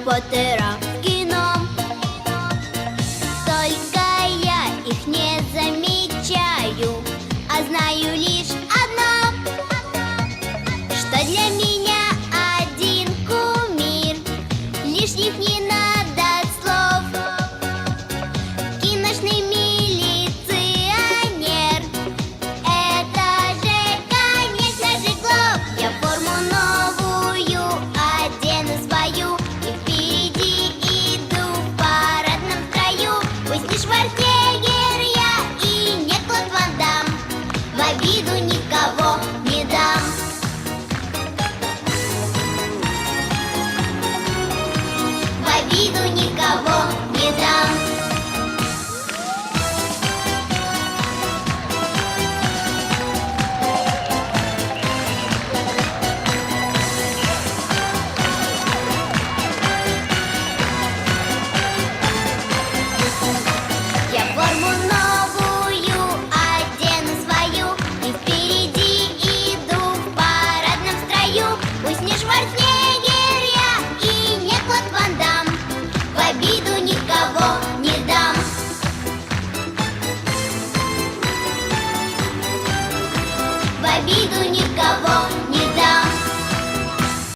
Поттера в кино. Только я их не замечаю, а знаю лишь одно, что для меня один кумир. Лишних не надо слов. Киношный милиционер — это же, конечно же, Клоп. Я форму новую одену свою и впереди иду в парадном строю. Пусть не Шварценеггер я и не Клод Ван Дамм, в обиду никого не дам. В обиду никого не дам. Я форму новую одену свою и впереди иду в парадном строю. Пусть не Шварценеггер я и не Клод Ван Дамм, в обиду никого не дам. В обиду